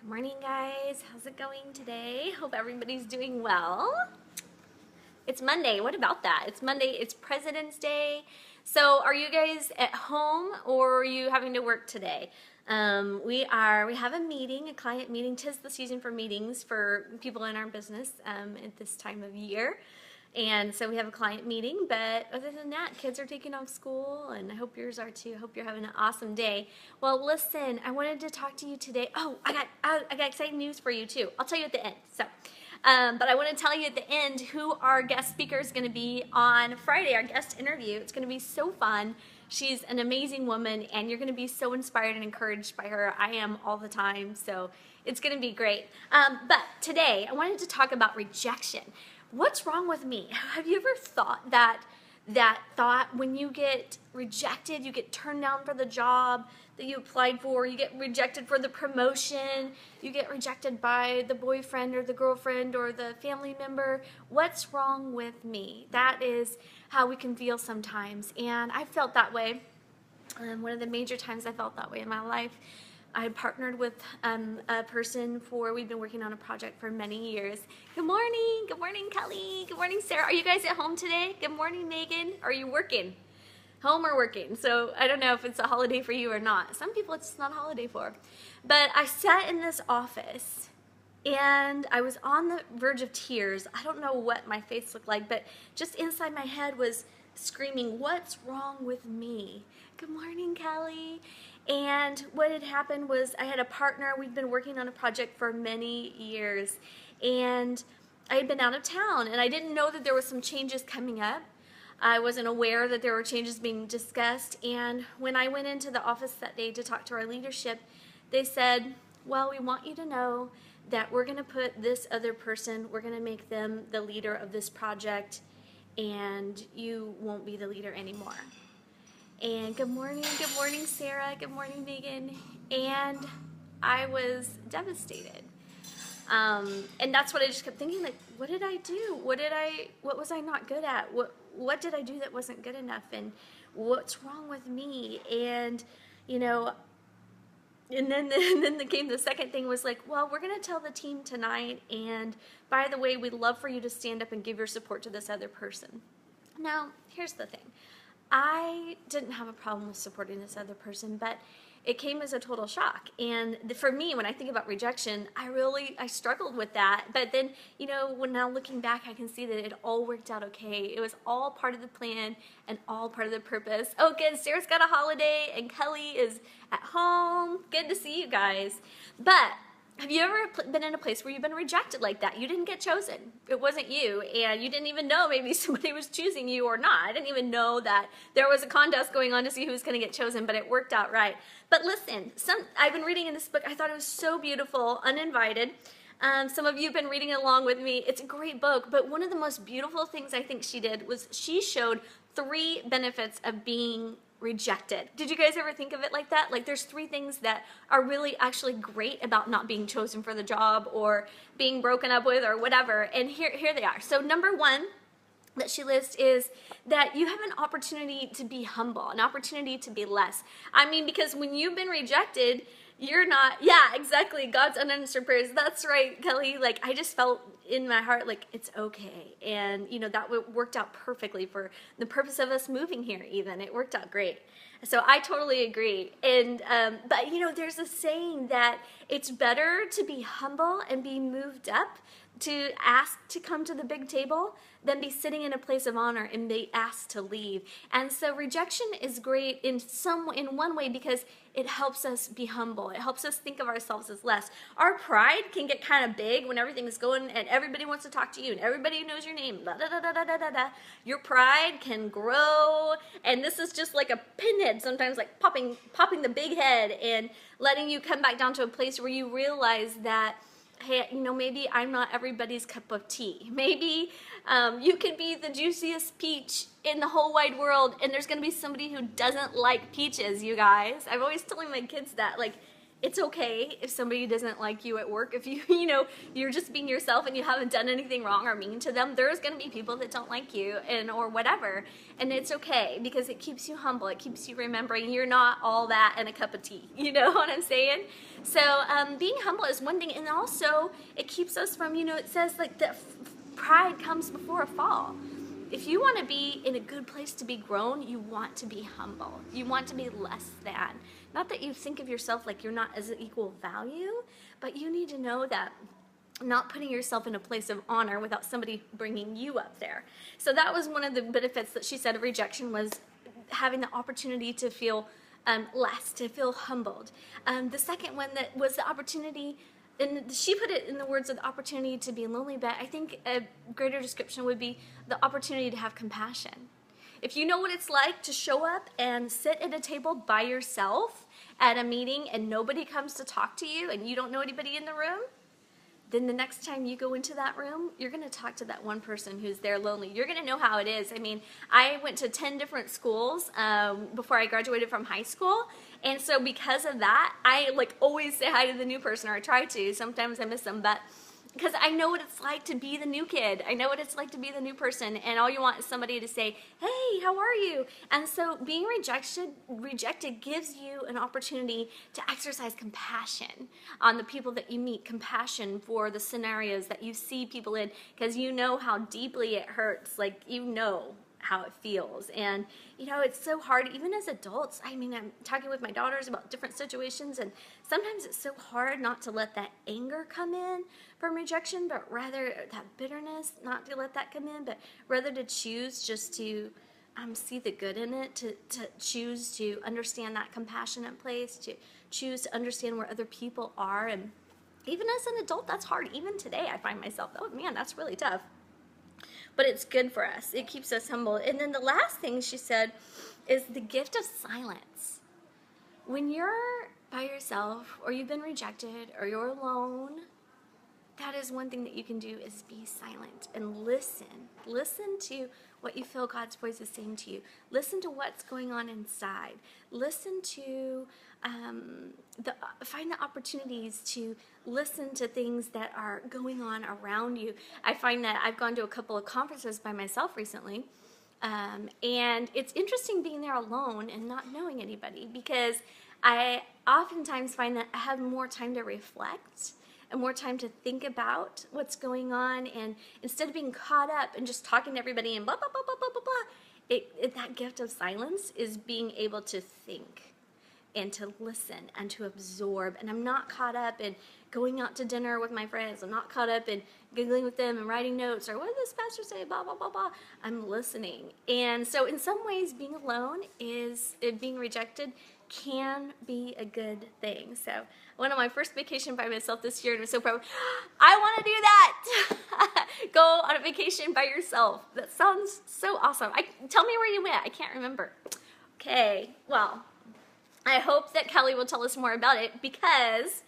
Good morning, guys. How's it going today? Hope everybody's doing well. It's Monday. What about that? It's Monday. It's President's Day. So are you guys at home or are you having to work today? We have a meeting, a client meeting. 'Tis the season for meetings for people in our business at this time of year. And so we have a client meeting, but other than that, kids are taking off school, and I hope yours are too. I hope you're having an awesome day. Well, listen, I wanted to talk to you today. Oh, I got exciting news for you too. I'll tell you at the end. But I want to tell you at the end who our guest speaker is going to be on Friday, our guest interview. It's going to be so fun. She's an amazing woman, and you're going to be so inspired and encouraged by her. I am all the time, so it's going to be great. But today, I wanted to talk about rejection. What's wrong with me? Have you ever thought that thought when you get rejected, you get turned down for the job that you applied for, you get rejected for the promotion, you get rejected by the boyfriend or the girlfriend or the family member? What's wrong with me? That is how we can feel sometimes, and I felt that way. One of the major times I felt that way in my life, I had partnered with a person we've been working on a project for many years. Good morning, Kelly. Good morning, Sarah. Are you guys at home today? Good morning, Megan. Are you working? Home or working? So I don't know if it's a holiday for you or not. Some people it's not a holiday for. But I sat in this office and I was on the verge of tears. I don't know what my face looked like, but just inside my head was screaming, what's wrong with me? Good morning, Kelly. And what had happened was I had a partner. We'd been working on a project for many years, and I had been out of town, and I didn't know that there was some changes coming up. I wasn't aware that there were changes being discussed, and when I went into the office that day to talk to our leadership, they said, well, we want you to know that we're going to put this other person, we're going to make them the leader of this project, and you won't be the leader anymore. And good morning, Sarah, good morning, Megan. And I was devastated. And that's what I just kept thinking, like, what did I do? What was I not good at? What did I do that wasn't good enough? And what's wrong with me? And, you know, and then came the second thing was like, well, we're going to tell the team tonight. And by the way, we'd love for you to stand up and give your support to this other person. Now, here's the thing. I didn't have a problem with supporting this other person, but it came as a total shock. And for me, when I think about rejection, I struggled with that. But then, you know, when now looking back, I can see that it all worked out okay. It was all part of the plan and all part of the purpose. Oh, good. Sarah's got a holiday and Kelly is at home. Good to see you guys. But have you ever been in a place where you've been rejected like that? You didn't get chosen. It wasn't you, and you didn't even know maybe somebody was choosing you or not. I didn't even know that there was a contest going on to see who was going to get chosen, but it worked out right. But listen, I've been reading in this book. I thought it was so beautiful, Uninvited. Some of you have been reading along with me. It's a great book, but one of the most beautiful things I think she did was she showed 3 benefits of being rejected. Did you guys ever think of it like that? Like there's 3 things that are really actually great about not being chosen for the job or being broken up with or whatever. And here they are. So number 1 that she lists is that you have an opportunity to be humble, an opportunity to be less. I mean, because when you've been rejected, you're not, yeah, exactly, God's unanswered prayers. That's right, Kelly. Like, I just felt in my heart like it's okay. And, you know, that worked out perfectly for the purpose of us moving here even. It worked out great. So I totally agree. And, but, you know, there's a saying that it's better to be humble and be moved up to ask to come to the big table than be sitting in a place of honor and be asked to leave. And so rejection is great in one way because it helps us be humble. It helps us think of ourselves as less. Our pride can get kind of big when everything's going and everybody wants to talk to you and everybody knows your name. Da, da, da, da, da, da, da. Your pride can grow, and this is just like a pinhead sometimes, like popping the big head and letting you come back down to a place where you realize that, hey, you know, maybe I'm not everybody's cup of tea. Maybe you could be the juiciest peach in the whole wide world, and there's going to be somebody who doesn't like peaches, you guys. I'm always telling my kids that, like, It's okay if somebody doesn't like you at work. If you know, you're just being yourself and you haven't done anything wrong or mean to them, there's going to be people that don't like you and or whatever. And it's okay because it keeps you humble. It keeps you remembering you're not all that in a cup of tea. You know what I'm saying? So being humble is one thing. And also it keeps us from, you know, it says like that pride comes before a fall. If you want to be in a good place to be grown, you want to be humble. You want to be less than. Not that you think of yourself like you're not as an equal value, but you need to know that not putting yourself in a place of honor without somebody bringing you up there. So that was one of the benefits that she said of rejection, was having the opportunity to feel less, to feel humbled. The second one that was the opportunity, and she put it in the words of the opportunity to be lonely, but I think a greater description would be the opportunity to have compassion. If you know what it's like to show up and sit at a table by yourself at a meeting and nobody comes to talk to you and you don't know anybody in the room, then the next time you go into that room, you're going to talk to that one person who's there lonely. You're going to know how it is. I mean, I went to 10 different schools before I graduated from high school. And so because of that, I like always say hi to the new person, or I try to. Sometimes I miss them, but because I know what it's like to be the new kid. I know what it's like to be the new person, and all you want is somebody to say, hey, how are you? And so being rejected gives you an opportunity to exercise compassion on the people that you meet, compassion for the scenarios that you see people in, because you know how deeply it hurts. Like, you know how it feels. And you know, it's so hard even as adults. I mean, I'm talking with my daughters about different situations, and sometimes it's so hard not to let that anger come in from rejection, but rather that bitterness, not to let that come in, but rather to choose just to see the good in it, to choose to understand that compassionate place, to choose to understand where other people are. And even as an adult, that's hard. Even today, I find myself, oh man, that's really tough. But it's good for us. It keeps us humble. And then the last thing she said is the gift of silence. When you're by yourself, or you've been rejected, or you're alone, that is one thing that you can do, is be silent and listen. Listen to what you feel God's voice is saying to you. Listen to what's going on inside. Listen to find the opportunities to listen to things that are going on around you. I find that I've gone to a couple of conferences by myself recently, and it's interesting being there alone and not knowing anybody, because I oftentimes find that I have more time to reflect and more time to think about what's going on, and instead of being caught up and just talking to everybody and blah, blah, blah, blah, blah, blah, blah, that gift of silence is being able to think and to listen and to absorb. And I'm not caught up in going out to dinner with my friends. I'm not caught up in giggling with them and writing notes, or what did this pastor say, blah, blah, blah, blah. I'm listening. And so in some ways, being alone being rejected can be a good thing. So one of my first vacation by myself this year, and I was so proud. I want to do that. Go on a vacation by yourself. That sounds so awesome. Tell me where you went. I can't remember. Okay, well, I hope that Kelly will tell us more about it, because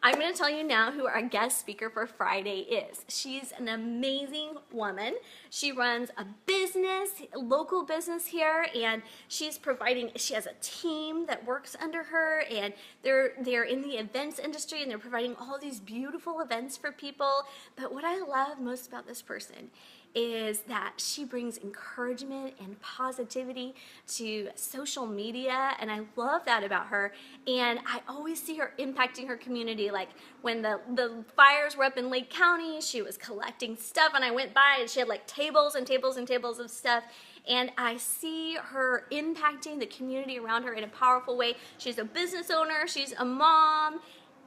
I'm going to tell you now who our guest speaker for Friday is. She's an amazing woman. She runs a business, a local business here, and she has a team that works under her, and they're in the events industry, and they're providing all these beautiful events for people. But what I love most about this person is that she brings encouragement and positivity to social media, and I love that about her. And I always see her impacting her community. Like when the fires were up in Lake County, she was collecting stuff, and I went by and she had like tables and tables and tables of stuff. And I see her impacting the community around her in a powerful way. She's a business owner, she's a mom,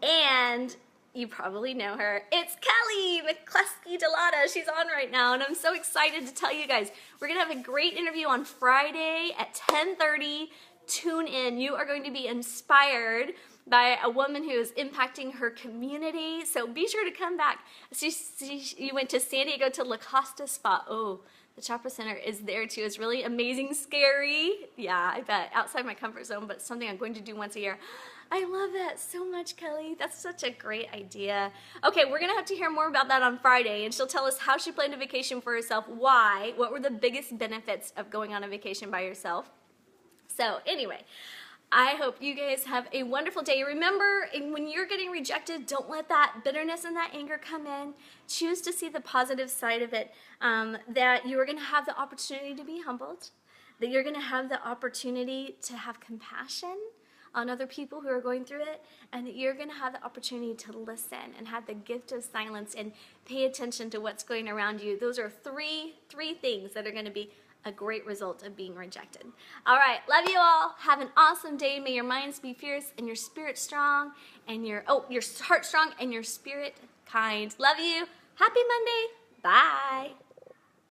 and you probably know her. It's Kelly McCluskey-Delata. She's on right now, and I'm so excited to tell you guys. We're going to have a great interview on Friday at 10:30. Tune in. You are going to be inspired by a woman who is impacting her community, so be sure to come back. You went to San Diego to La Costa Spa. Oh, the Chopra Center is there too. It's really amazing, scary. Yeah, I bet. Outside my comfort zone, but it's something I'm going to do once a year. I love that so much, Kelly. That's such a great idea. Okay, we're going to have to hear more about that on Friday, and she'll tell us how she planned a vacation for herself, what were the biggest benefits of going on a vacation by yourself. So anyway, I hope you guys have a wonderful day. Remember, when you're getting rejected, don't let that bitterness and that anger come in. Choose to see the positive side of it, that you are going to have the opportunity to be humbled, that you're going to have the opportunity to have compassion on other people who are going through it, and that you're going to have the opportunity to listen and have the gift of silence and pay attention to what's going around you. Those are three things that are going to be a great result of being rejected. All right, love you all. Have an awesome day. May your minds be fierce and your spirit strong, and your heart strong and your spirit kind. Love you. Happy Monday. Bye.